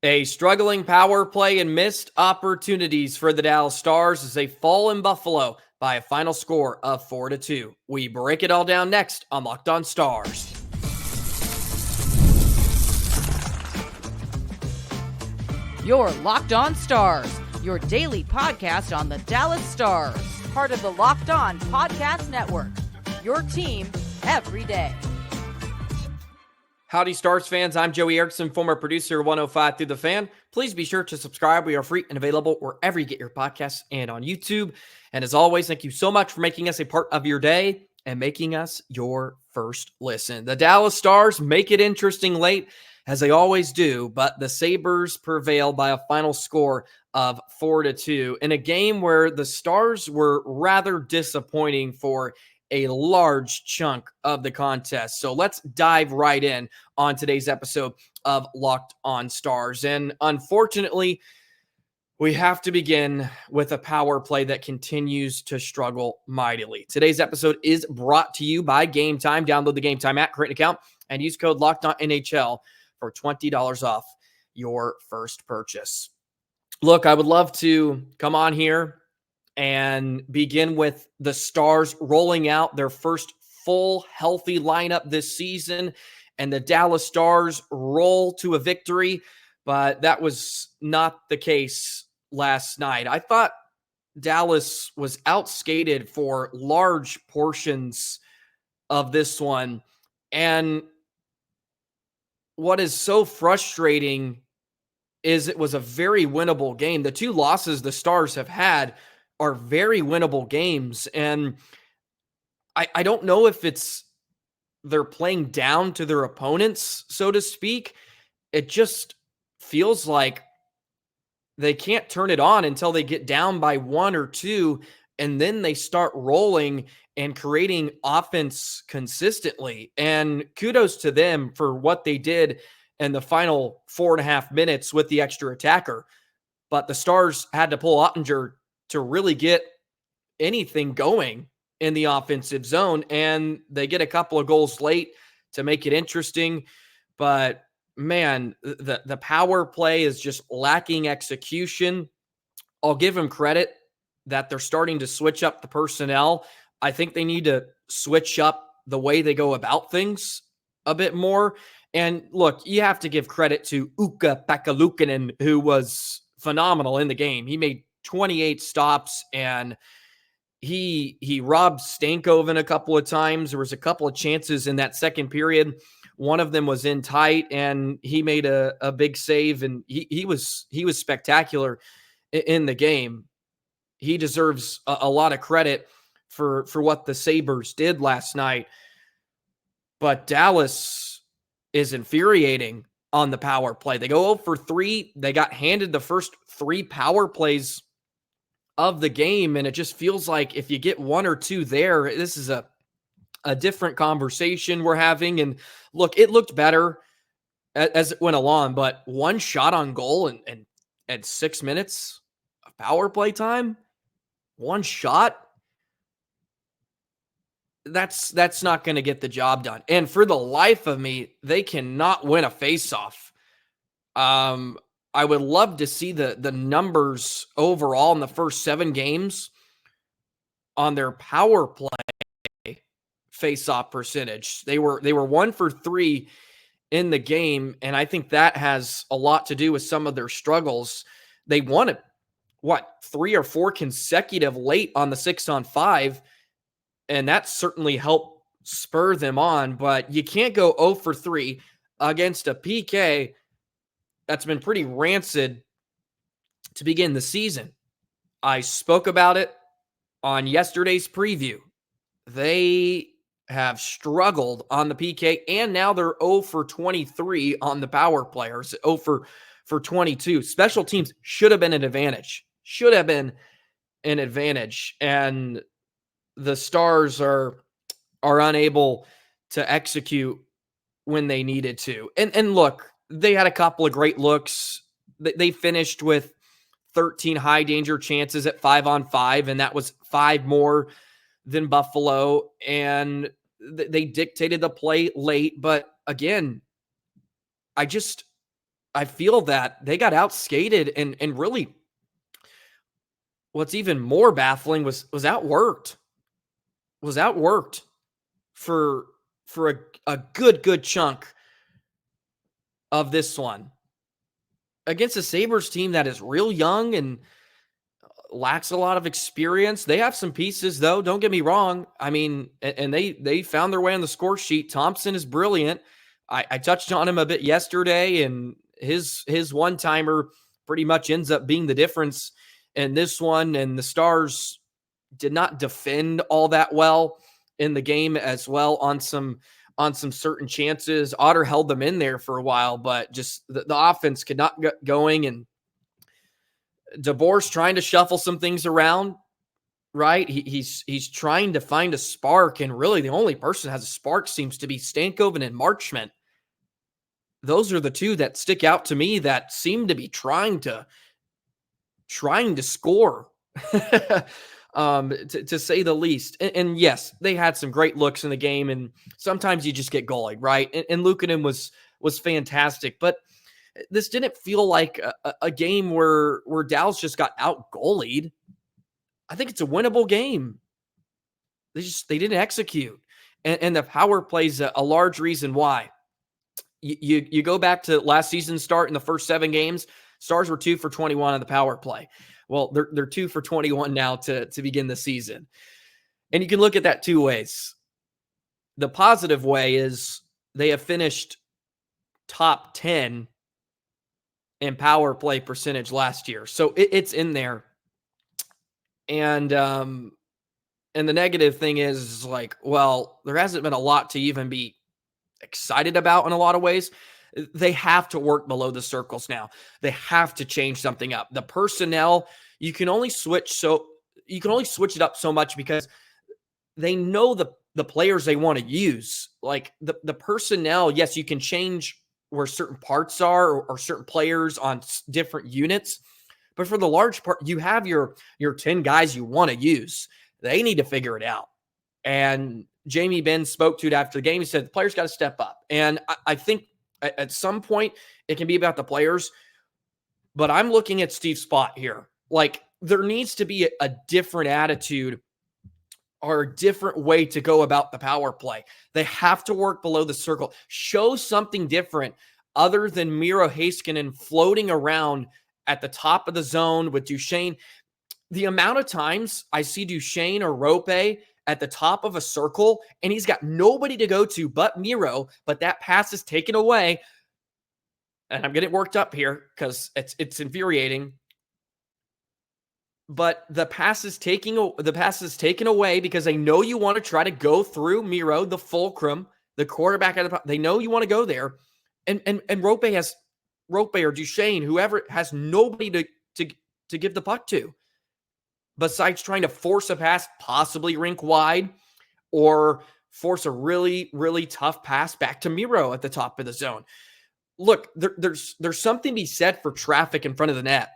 A struggling power play and missed opportunities for the Dallas Stars as they fall in Buffalo by a final score of 4-2. We break it all down next on Locked On Stars. You're Locked On Stars, your daily podcast on the Dallas Stars, part of the Locked On Podcast Network, your team every day. Howdy, Stars fans. I'm Joey Erickson, former producer of 105 Through the Fan. Please be sure to subscribe. We are free and available wherever you get your podcasts and on YouTube. And as always, thank you so much for making us a part of your day and making us your first listen. The Dallas Stars make it interesting late, as they always do, but the Sabres prevail by a final score of 4-2 in a game where the Stars were rather disappointing for a large chunk of the contest. So let's dive right in on today's episode of Locked On Stars. And unfortunately, we have to begin with a power play that continues to struggle mightily. Today's episode is brought to you by Game Time. Download the Game Time app, create an account, and use code LOCKEDONNHL for $20 off your first purchase. Look, I would love to come on here and begin with the Stars rolling out their first full healthy lineup this season, and the Dallas Stars roll to a victory, but that was not the case last night. I thought Dallas was outskated for large portions of this one, and what is so frustrating is it was a very winnable game. The two losses the Stars have had are very winnable games. And I don't know if it's they're playing down to their opponents, so to speak. It just feels like they can't turn it on until they get down by 1 or 2, and then they start rolling and creating offense consistently. And kudos to them for what they did in the final 4.5 minutes with the extra attacker. But the Stars had to pull Ottinger to really get anything going in the offensive zone. And they get a couple of goals late to make it interesting. But man, the power play is just lacking execution. I'll give them credit that they're starting to switch up the personnel. I think they need to switch up the way they go about things a bit more. And look, you have to give credit to Ukka-Pekka Luukkonen, who was phenomenal in the game. He made 28 stops, and he robbed Stankoven a couple of times. There was a couple of chances in that second period. One of them was in tight, and he made a big save, and he was spectacular in the game. He deserves a lot of credit for what the Sabres did last night. But Dallas is infuriating on the power play. They go 0 for 3. They got handed the first 3 power plays of the game, and it just feels like if you get 1 or 2 there, this is a different conversation we're having. And look, it looked better as it went along, but 1 shot on goal and 6 minutes of power play time, 1 shot, that's not going to get the job done. And for the life of me, they cannot win a faceoff. I would love to see the numbers overall in the first 7 games on their power play faceoff percentage. They were 1 for 3 in the game, and I think that has a lot to do with some of their struggles. They won it, 3 or 4 consecutive late on the 6-on-5, and that certainly helped spur them on. But you can't go 0 for 3 against a PK that's been pretty rancid to begin the season. I spoke about it on yesterday's preview. They have struggled on the PK, and now they're 0 for 23 on the power play, or 0 for 22. Special teams should have been an advantage. And the Stars are unable to execute when they needed to. And look, they had a couple of great looks. They finished with 13 high danger chances at 5-on-5, and that was 5 more than Buffalo. And they dictated the play late. But again, I I feel that they got outskated and really what's even more baffling was outworked. Was outworked for a good chunk of this one. Against a Sabres team that is real young and lacks a lot of experience. They have some pieces, though. Don't get me wrong. I mean, and they found their way on the score sheet. Thompson is brilliant. I touched on him a bit yesterday, and his one-timer pretty much ends up being the difference in this one. And the Stars did not defend all that well in the game as well on some certain chances. Otter held them in there for a while, but just the offense could not get going. And DeBoer's trying to shuffle some things around, right? He's trying to find a spark, and really the only person that has a spark seems to be Stankoven and Marchment. Those are the two that stick out to me that seem to be trying to score, to say the least. And yes, they had some great looks in the game, and sometimes you just get goalied, right? And Luukkonen was fantastic, but this didn't feel like a game where Dallas just got out goalied. I think it's a winnable game. They didn't execute, and the power play's a large reason why. You go back to last season's start in the first 7 games. Stars were 2 for 21 on the power play. Well, they're 2 for 21 now to begin the season, and you can look at that 2 ways. The positive way is they have finished top 10 in power play percentage last year. So it's in there. And the negative thing is like, well, there hasn't been a lot to even be excited about in a lot of ways. They have to work below the circles now. They have to change something up. The personnel, you can only switch it up so much because they know the players they want to use. Like the personnel, yes, you can change where certain parts are or certain players on different units. But for the large part, you have your 10 guys you want to use. They need to figure it out. And Jamie Benn spoke to it after the game. He said, the players got to step up. And I think at some point it can be about the players, but I'm looking at Steve Spott here. Like there needs to be a different attitude or a different way to go about the power play. They have to work below the circle. Show something different other than Miro Heiskanen floating around at the top of the zone with Duchesne. The amount of times I see Duchesne or Roope at the top of a circle and he's got nobody to go to but Miro, but that pass is taken away. And I'm getting worked up here because it's infuriating. But the pass is taken away because they know you want to try to go through Miro, the fulcrum, the quarterback. They know you want to go there, and Roope or Duchesne, whoever, has nobody to give the puck to, besides trying to force a pass, possibly rink wide, or force a really really tough pass back to Miro at the top of the zone. Look, there's something to be said for traffic in front of the net.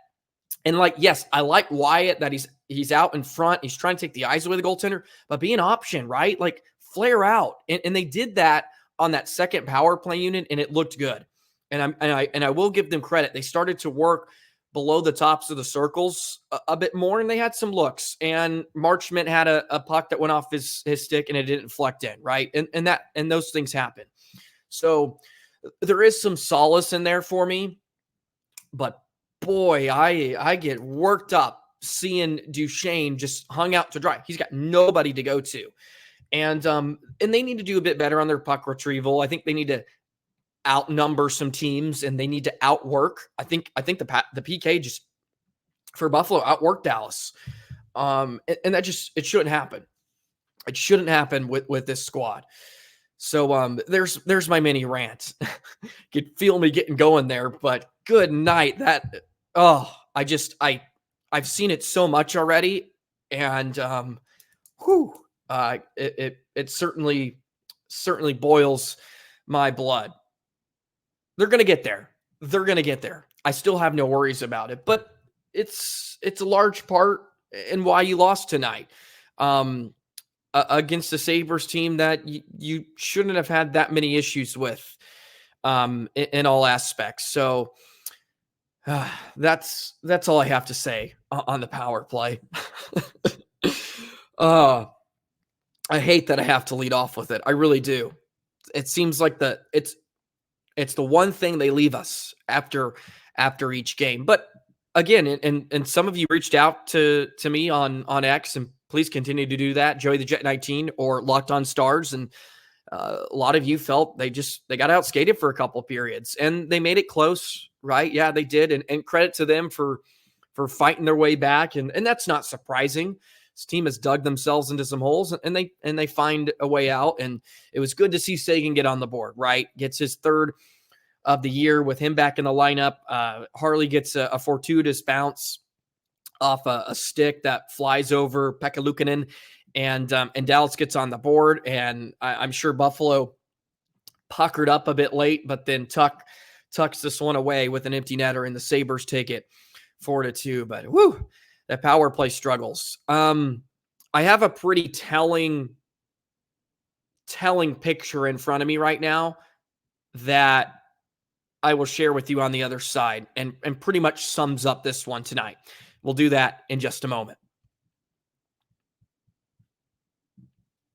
And like, yes, I like Wyatt that he's out in front. He's trying to take the eyes away the goaltender, but be an option, right? Like flare out. And they did that on that second power play unit, and it looked good. And I will give them credit. They started to work below the tops of the circles a bit more, and they had some looks. And Marchment had a puck that went off his stick, and it didn't deflect in, right? And those things happen. So there is some solace in there for me, but boy, I get worked up seeing Duchesne just hung out to dry. He's got nobody to go to. And they need to do a bit better on their puck retrieval. I think they need to outnumber some teams, and they need to outwork. I think the PK just for Buffalo outworked Dallas. And that it shouldn't happen. It shouldn't happen with this squad. So there's my mini rant. You could feel me getting going there, but good night. I've seen it so much already, and it certainly boils my blood. They're gonna get there. I still have no worries about it, but it's a large part in why you lost tonight. Against the Sabres team that you shouldn't have had that many issues with in all aspects. So That's all I have to say on the power play. uh, I hate that I have to lead off with it. I really do. It seems like it's the one thing they leave us after each game. But again, and some of you reached out to me on X, and please continue to do that. Joey the Jet 19 or Locked On Stars, and a lot of you felt they got outskated for a couple periods, and they made it close, right? Yeah, they did, and credit to them for fighting their way back, and that's not surprising. This team has dug themselves into some holes, and they find a way out. And it was good to see Sagan get on the board, right? Gets his third of the year with him back in the lineup. Harley gets a fortuitous bounce off a stick that flies over Pekka Luukkonen, and Dallas gets on the board. And I'm sure Buffalo puckered up a bit late, but then tucks this one away with an empty netter, and the Sabres take it 4-2. But whoo, that power play struggles. I have a pretty telling picture in front of me right now that I will share with you on the other side, and pretty much sums up this one tonight. We'll do that in just a moment.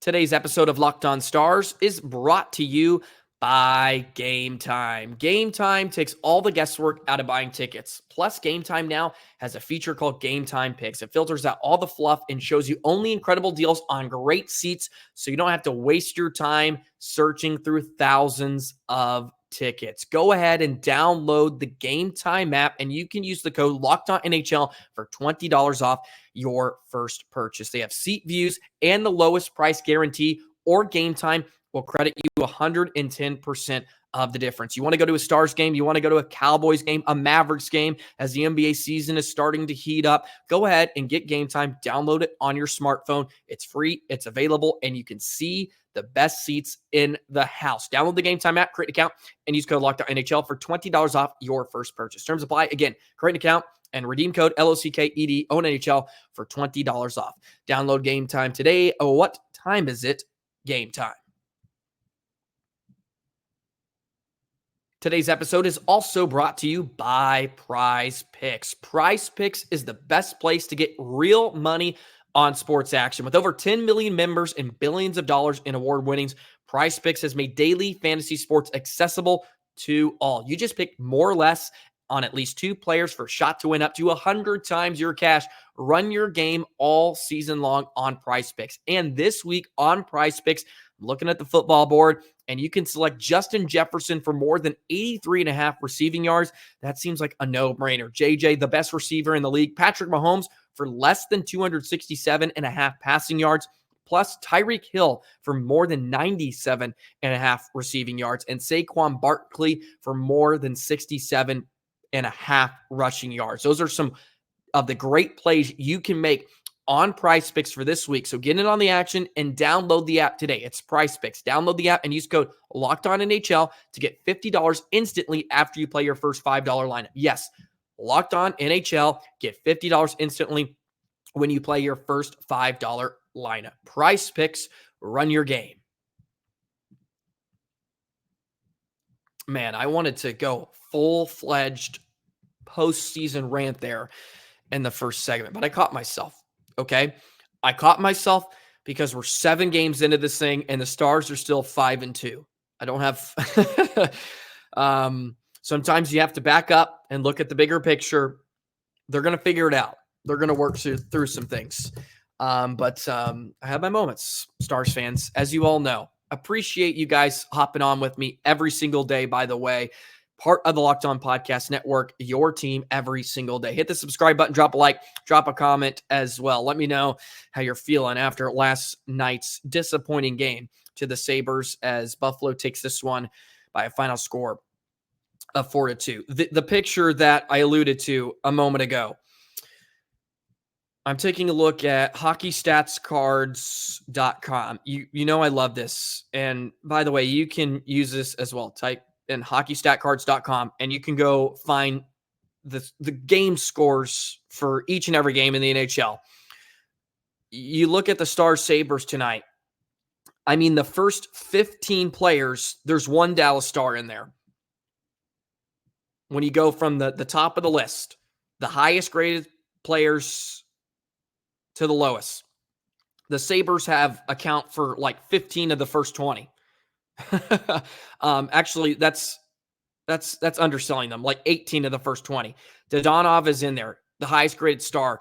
Today's episode of Locked On Stars is brought to you by Game Time. Game Time takes all the guesswork out of buying tickets. Plus, Game Time now has a feature called Game Time Picks. It filters out all the fluff and shows you only incredible deals on great seats, so you don't have to waste your time searching through thousands of tickets. Go ahead and download the Game Time app, and you can use the code LOCKEDONNHL for $20 off your first purchase. They have seat views and the lowest price guarantee, or Game Time will credit you 110% of the difference. You want to go to a Stars game, you want to go to a Cowboys game, a Mavericks game, as the NBA season is starting to heat up, go ahead and get Game Time. Download it on your smartphone. It's free, it's available, and you can see the best seats in the house. Download the Game Time app, create an account, and use code LOCKEDONNHL for $20 off your first purchase. Terms apply. Again, create an account and redeem code LOCKED OWNNHL for $20 off. Download Game Time today. Oh, what time is it? Game time. Today's episode is also brought to you by Prize Picks. Prize Picks is the best place to get real money on sports action. With over 10 million members and billions of dollars in award winnings, Prize Picks has made daily fantasy sports accessible to all. You just pick more or less on at least two players for a shot to win up to 100 times your cash. Run your game all season long on Prize Picks. And this week on Prize Picks, I'm looking at the football board, and you can select Justin Jefferson for more than 83.5 receiving yards. That seems like a no-brainer. JJ, the best receiver in the league. Patrick Mahomes for less than 267.5 passing yards, plus Tyreek Hill for more than 97.5 receiving yards, and Saquon Barkley for more than 67.5 rushing yards. Those are some of the great plays you can make on Prize Picks for this week. So get in on the action and download the app today. It's Prize Picks. Download the app and use code LOCKEDONNHL to get $50 instantly after you play your first $5 lineup. Yes, Locked On NHL. Get $50 instantly when you play your first $5 lineup. Prize Picks. Run your game. Man, I wanted to go full-fledged postseason rant there in the first segment, but I caught myself. Okay. I caught myself because we're 7 games into this thing and the Stars are still 5-2. I don't have, sometimes you have to back up and look at the bigger picture. They're going to figure it out. They're going to work through some things. But I have my moments, Stars fans, as you all know. Appreciate you guys hopping on with me every single day, by the way. Part of the Locked On Podcast Network, your team every single day. Hit the subscribe button, drop a like, drop a comment as well. Let me know how you're feeling after last night's disappointing game to the Sabres, as Buffalo takes this one by a final score of 4-2. The picture that I alluded to a moment ago, I'm taking a look at hockeystatscards.com. You know I love this. And by the way, you can use this as well. Type in hockeystatcards.com, and you can go find the game scores for each and every game in the NHL. You look at the Stars Sabres tonight. I mean, the first 15 players, there's one Dallas Star in there. when you go from the top of the list, the highest graded players to the lowest, the Sabres have account for like 15 of the first 20. Actually, that's underselling them. Like 18 of the first 20. Dodonov is in there, the highest graded star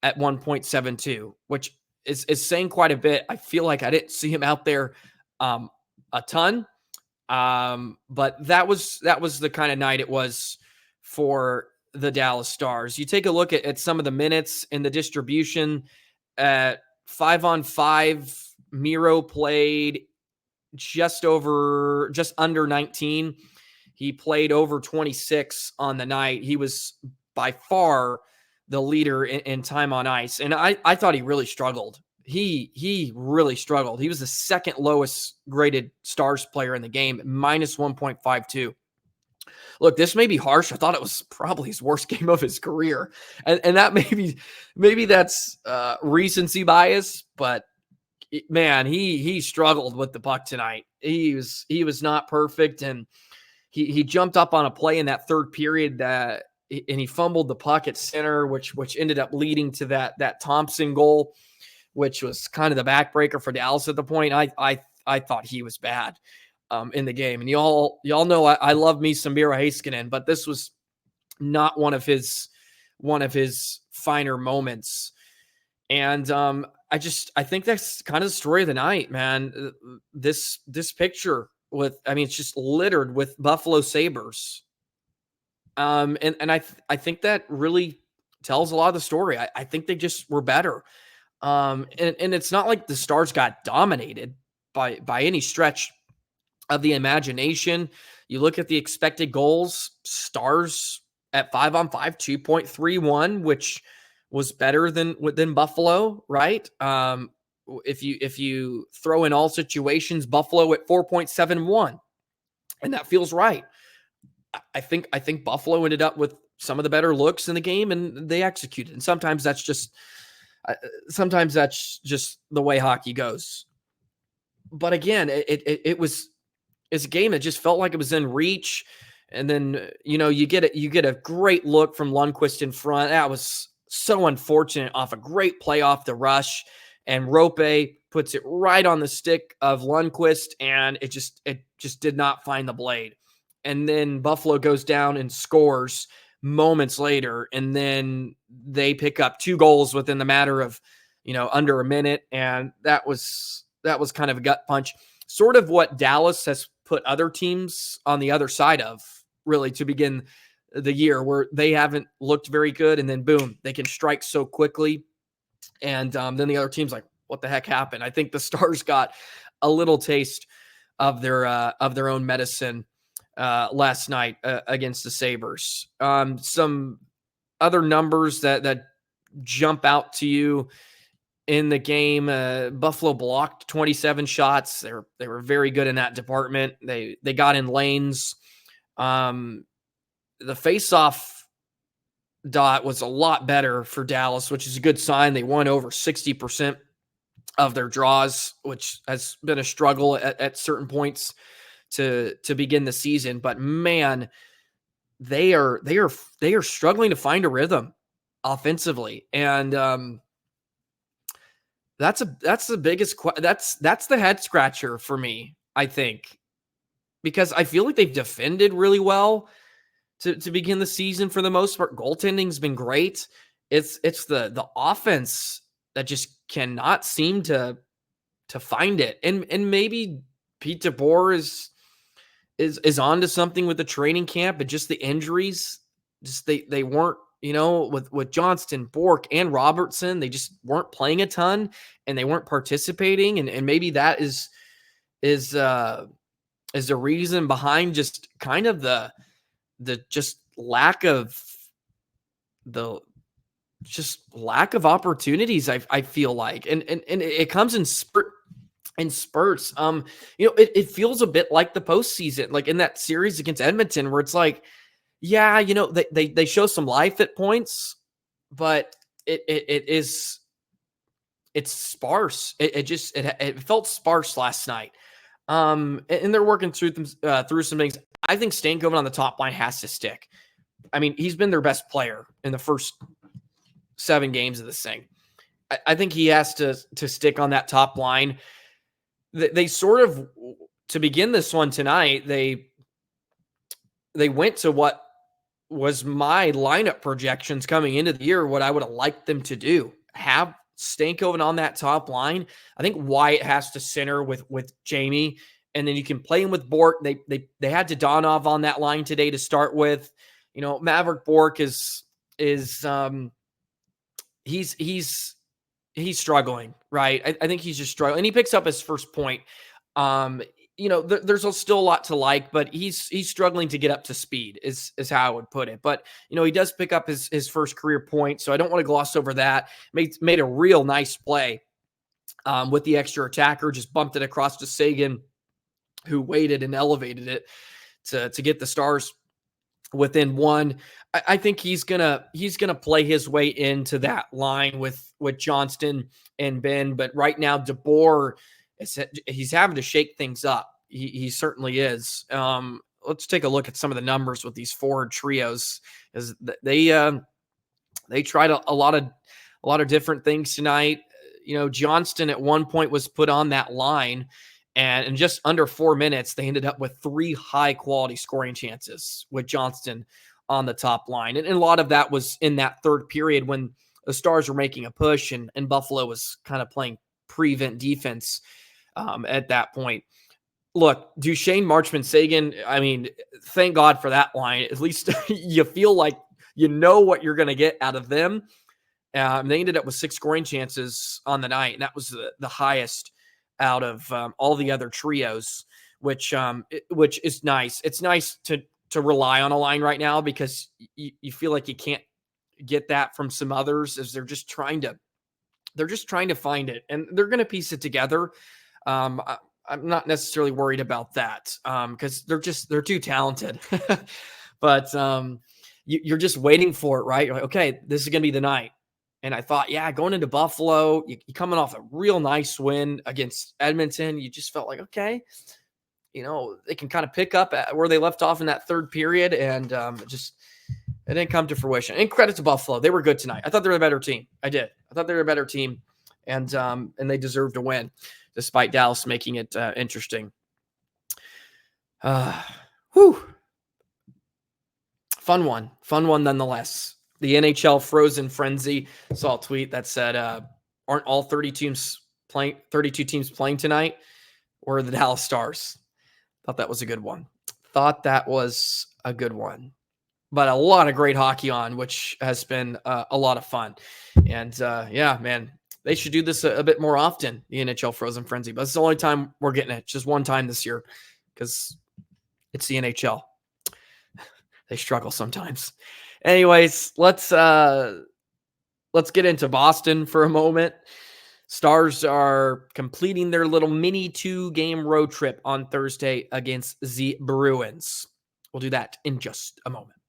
at 1.72, which is saying quite a bit. I feel like I didn't see him out there a ton. But that was the kind of night it was for the Dallas Stars. You take a look at some of the minutes in the distribution. At 5-on-5, Miro played just under 19. He played over 26 on the night. He was by far the leader in time on ice. And I thought he really struggled. He really struggled. He was the second lowest graded Stars player in the game, minus 1.52. Look, this may be harsh. I thought it was probably his worst game of his career. And that maybe that's recency bias, but man, he struggled with the puck tonight. He was not perfect, and he jumped up on a play in that third period and he fumbled the puck at center, which ended up leading to that Thompson goal, which was kind of the backbreaker for Dallas at the point. I thought he was bad in the game, and y'all know I love me some Miro Heiskanen, but this was not one of his finer moments. And I think that's kind of the story of the night, man. This picture it's just littered with Buffalo Sabres. And I think that really tells a lot of the story. I think they just were better. And it's not like the Stars got dominated by any stretch of the imagination. You look at the expected goals, Stars at 5-on-5, 2.31, which was better than Buffalo, right? If you throw in all situations, Buffalo at 4.71, and that feels right. I think Buffalo ended up with some of the better looks in the game, and they executed. And sometimes that's just the way hockey goes. But again, it's a game that just felt like it was in reach. And then you get a great look from Lundqvist in front. That was so unfortunate off a great play off the rush, and Roope puts it right on the stick of Lundqvist, and it just did not find the blade. And then Buffalo goes down and scores moments later, and then they pick up 2 goals within the matter of under a minute, and that was kind of a gut punch, sort of what Dallas has put other teams on the other side of, really, to begin the year, where they haven't looked very good, and then boom, they can strike so quickly, and then the other team's like, what the heck happened? I think the Stars got a little taste of their own medicine last night against the Sabres. Some other numbers that jump out to you in the game: Buffalo blocked 27 shots. They were very good in that department. They got in lanes. The face-off dot was a lot better for Dallas, which is a good sign. They won over 60% of their draws, which has been a struggle at certain points to begin the season. But man, they are struggling to find a rhythm offensively, and that's the biggest that's the head scratcher for me, I think, because I feel like they've defended really well to begin the season for the most part. Goaltending's been great. It's the offense that just cannot seem to find it. And maybe Pete DeBoer is onto something with the training camp, but just the injuries, just they weren't, with Johnston, Bork, and Robertson, they just weren't playing a ton, and they weren't participating, and maybe that is the reason behind just kind of the lack of opportunities. I feel like, and it comes in spurts. It feels a bit like the postseason, like in that series against Edmonton, where it's like, yeah, they show some life at points, but it's sparse. It felt sparse last night. And they're working through some things. I think Stankoven on the top line has to stick. I mean, he's been their best player in the first 7 games of this thing. I think he has to stick on that top line. They sort of, to begin this one tonight, they went to what was my lineup projections coming into the year, what I would have liked them to do. Have Stankoven on that top line. I think Wyatt has to center with Jamie, and then you can play him with Bork. They had Dadonov on that line today to start with. Maverick Bork is he's struggling, right? I think he's just struggling, and he picks up his first point. There's still a lot to like, but he's struggling to get up to speed is how I would put it. But, he does pick up his first career point, so I don't want to gloss over that. Made a real nice play with the extra attacker, just bumped it across to Sagan, who waited and elevated it to get the Stars within one. I think he's gonna play his way into that line with Johnston and Benn, but right now DeBoer, he's having to shake things up. He certainly is. Let's take a look at some of the numbers with these forward trios, as they tried a lot of different things tonight. Johnston at one point was put on that line, and in just under 4 minutes, they ended up with 3 high quality scoring chances with Johnston on the top line. And a lot of that was in that third period when the Stars were making a push and Buffalo was kind of playing prevent defense at that point. Look, Duchesne, Marchment, Sagan, I mean, thank God for that line. At least you feel like you know what you're going to get out of them. They ended up with 6 scoring chances on the night, and that was the highest out of all the other trios, which is nice. It's nice to rely on a line right now because you feel like you can't get that from some others, as they're just trying to find it, and they're going to piece it together. I'm not necessarily worried about that because they're too talented. But you're just waiting for it, right? You're like, okay, this is going to be the night. And I thought, going into Buffalo, you coming off a real nice win against Edmonton. You just felt like, okay, they can kind of pick up at where they left off in that third period, and it didn't come to fruition. And credit to Buffalo. They were good tonight. I thought they were a better team. I did. I thought they were a better team, and they deserved to win, despite Dallas making it interesting. Fun one nonetheless. The NHL Frozen Frenzy. Saw a tweet that said, aren't all 32 teams playing tonight? Or the Dallas Stars? Thought that was a good one. But a lot of great hockey on, which has been a lot of fun. And man, they should do this a bit more often, the NHL Frozen Frenzy. But it's the only time we're getting it. Just one time this year because it's the NHL. They struggle sometimes. Anyways, let's get into Boston for a moment. Stars are completing their little mini 2-game road trip on Thursday against the Bruins. We'll do that in just a moment.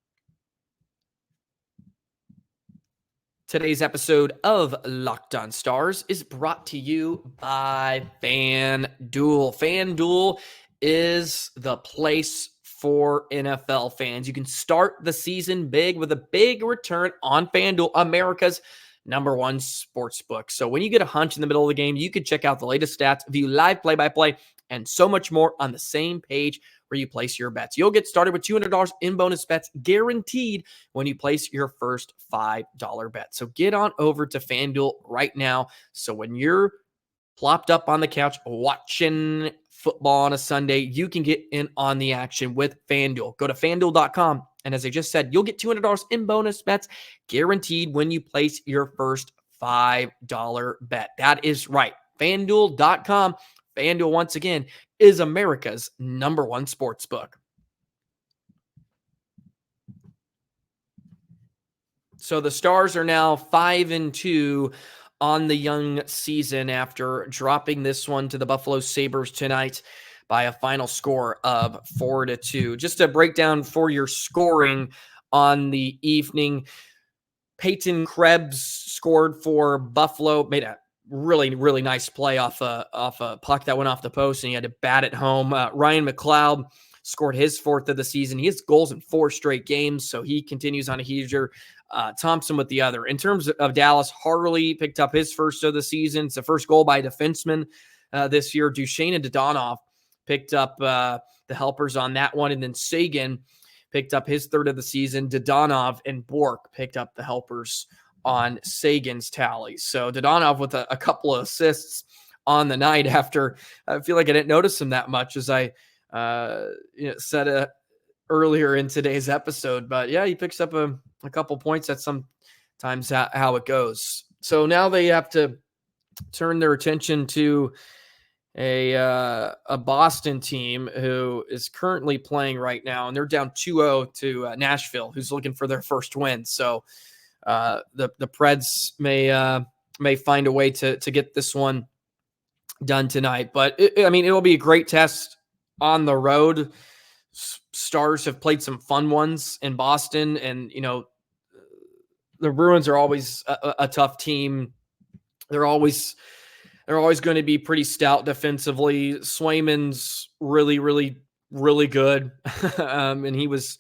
Today's episode of Locked On Stars is brought to you by FanDuel. FanDuel is the place for NFL fans. You can start the season big with a big return on FanDuel, America's #1 sportsbook. So when you get a hunch in the middle of the game, you can check out the latest stats, view live play-by-play, and so much more on the same page where you place your bets. You'll get started with $200 in bonus bets guaranteed when you place your first $5 bet. So get on over to FanDuel right now. So when you're plopped up on the couch watching football on a Sunday, you can get in on the action with FanDuel. Go to FanDuel.com, and as I just said, you'll get $200 in bonus bets guaranteed when you place your first $5 bet. That is right. FanDuel.com. FanDuel, once again, is America's #1 sportsbook. So the Stars are now 5-2 on the young season after dropping this one to the Buffalo Sabres tonight by a final score of 4-2. Just to break down for your scoring on the evening, Peyton Krebs scored for Buffalo, made a really, really nice play off a puck that went off the post, and he had to bat it home. Ryan McLeod scored his 4th of the season. He has goals in 4 straight games, so he continues on a heater. Thompson with the other. In terms of Dallas, Harley picked up his 1st of the season. It's the first goal by a defenseman this year. Duchesne and Dodonov picked up the helpers on that one, and then Seguin picked up his 3rd of the season. Dodonov and Bork picked up the helpers on Sagan's tally. So Dodonov with a couple of assists on the night after I feel like I didn't notice him that much as I said earlier in today's episode. But yeah, he picks up a couple points. That's sometimes how it goes. So now they have to turn their attention to a Boston team who is currently playing right now, and they're down 2-0 to Nashville, who's looking for their first win. So the Preds may find a way to get this one done tonight. But it will be a great test on the road. Stars have played some fun ones in Boston, and the Bruins are always a tough team. They're always going to be pretty stout defensively. Swayman's really, really, really good, and he was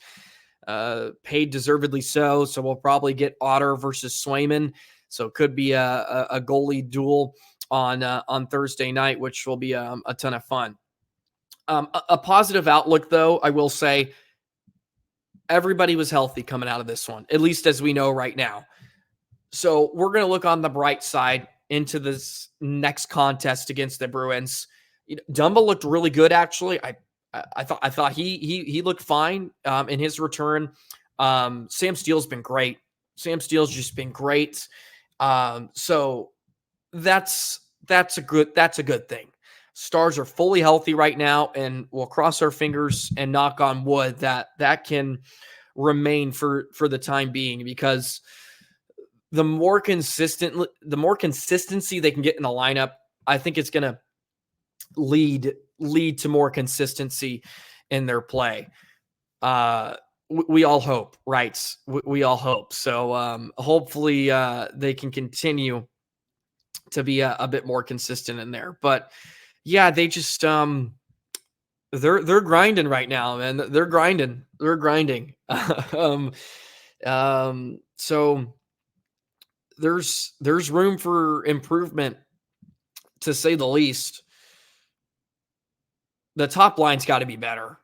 paid deservedly so. So we'll probably get Otter versus Swayman. So it could be a goalie duel on Thursday night, which will be a ton of fun. A positive outlook, though, I will say, everybody was healthy coming out of this one, at least as we know right now. So we're going to look on the bright side into this next contest against the Bruins. Dumba looked really good, actually. I thought he looked fine in his return. Sam Steele's been great. Sam Steele's just been great. So that's a good thing. Stars are fully healthy right now, and we'll cross our fingers and knock on wood that can remain for the time being, because the more consistency they can get in the lineup, I think it's going to lead to more consistency in their play. We all hope, right? We all hope. So hopefully they can continue to be a bit more consistent in there. But yeah, they just they're grinding right now, man. They're grinding. So there's room for improvement, to say the least. The top line's got to be better.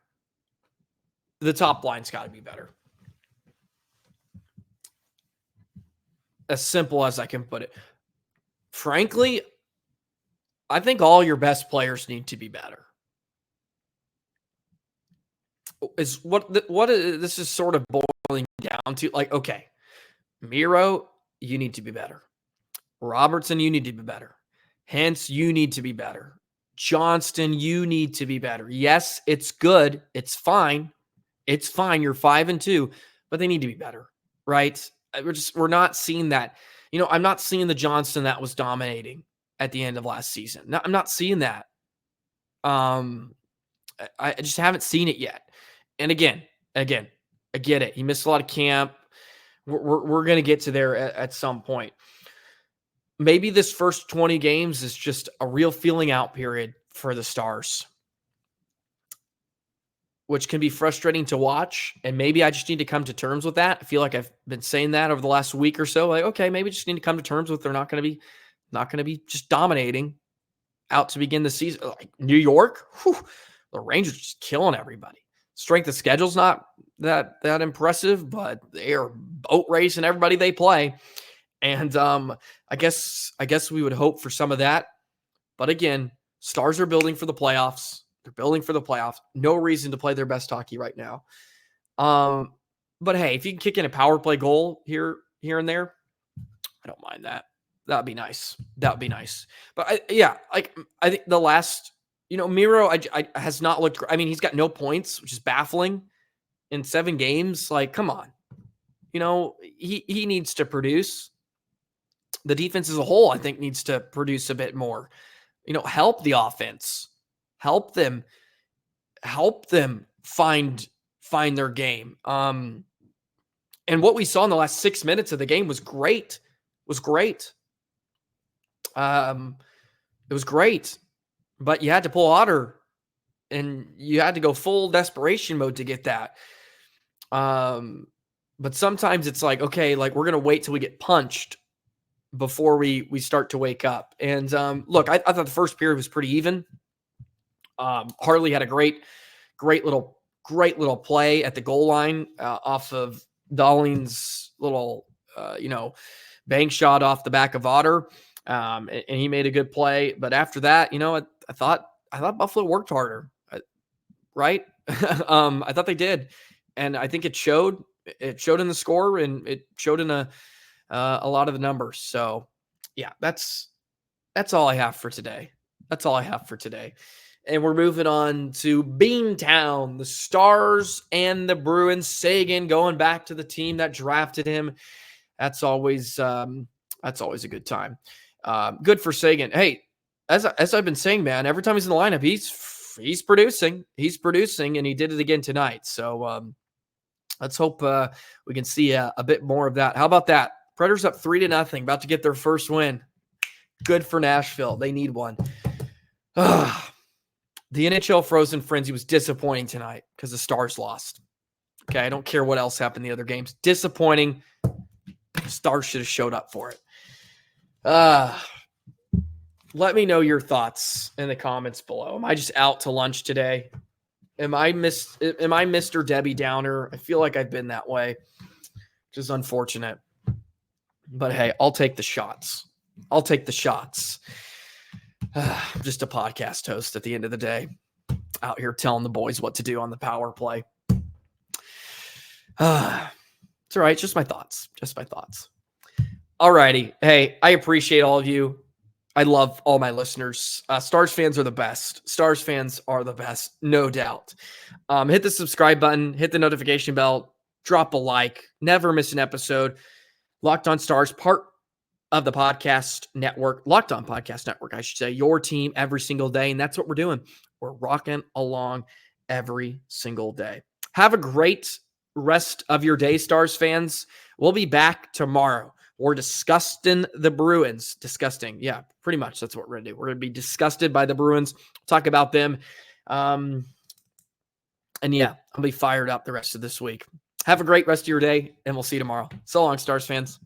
As simple as I can put it. Frankly, I think all your best players need to be better. Is what this is sort of boiling down to. Like, okay, Miro, you need to be better. Robertson, you need to be better. Hintz, you need to be better. Johnston, you need to be better. Yes, it's good. It's fine. You're 5-2, but they need to be better, right? We're not seeing that. I'm not seeing the Johnston that was dominating at the end of last season. No, I'm not seeing that. I just haven't seen it yet. And again, I get it. He missed a lot of camp. We're going to get to there at some point. Maybe this first 20 games is just a real feeling out period for the Stars, which can be frustrating to watch. And maybe I just need to come to terms with that. I feel like I've been saying that over the last week or so. Like, okay, maybe just need to come to terms with they're not going to be just dominating out to begin the season. Like New York, the Rangers just killing everybody. Strength of schedule's not that impressive, but they are boat racing everybody they play. And I guess we would hope for some of that. But again, Stars are building for the playoffs. They're building for the playoffs. No reason to play their best hockey right now. But hey, if you can kick in a power play goal here and there, I don't mind that. That'd be nice. But I think the last, Miro has not looked. I mean, he's got no points, which is baffling in 7 games. Like, come on, he needs to produce. The defense as a whole, I think, needs to produce a bit more. Help the offense. Help them find their game. And what we saw in the last 6 minutes of the game was great. It was great. But you had to pull Otter and you had to go full desperation mode to get that. But sometimes it's like, okay, like we're going to wait till we get punched before we start to wake up. And look, I thought the first period was pretty even. Harley had a great little play at the goal line off of Dalling's little, bank shot off the back of Otter. And he made a good play. But after that, I thought Buffalo worked harder, right? I thought they did. And I think it showed in the score, and it showed in a lot of the numbers. So yeah, that's all I have for today. And we're moving on to Beantown, the Stars and the Bruins. Seguin going back to the team that drafted him. That's always a good time. Good for Seguin. Hey, as I've been saying, man, every time he's in the lineup, he's producing. He's producing, and he did it again tonight. So let's hope we can see a bit more of that. How about that? Predators up 3-0, about to get their first win. Good for Nashville. They need one. The NHL Frozen Frenzy was disappointing tonight because the Stars lost. Okay, I don't care what else happened in the other games. Disappointing. The Stars should have showed up for it. Let me know your thoughts in the comments below. Am I just out to lunch today? Am I Mr. Debbie Downer? I feel like I've been that way, which is unfortunate. But hey, I'll take the shots. I'm just a podcast host at the end of the day, out here telling the boys what to do on the power play. It's all right. Just my thoughts. All righty. Hey, I appreciate all of you. I love all my listeners. Stars fans are the best. No doubt. Hit the subscribe button, hit the notification bell, drop a like, never miss an episode. Locked On Stars, part of the podcast network, Locked On Podcast Network, I should say, your team every single day. And that's what we're doing. We're rocking along every single day. Have a great rest of your day, Stars fans. We'll be back tomorrow. We're disgusting the Bruins. Disgusting. Yeah, pretty much. That's what we're going to do. We're going to be disgusted by the Bruins. Talk about them. And yeah, I'll be fired up the rest of this week. Have a great rest of your day, and we'll see you tomorrow. So long, Stars fans.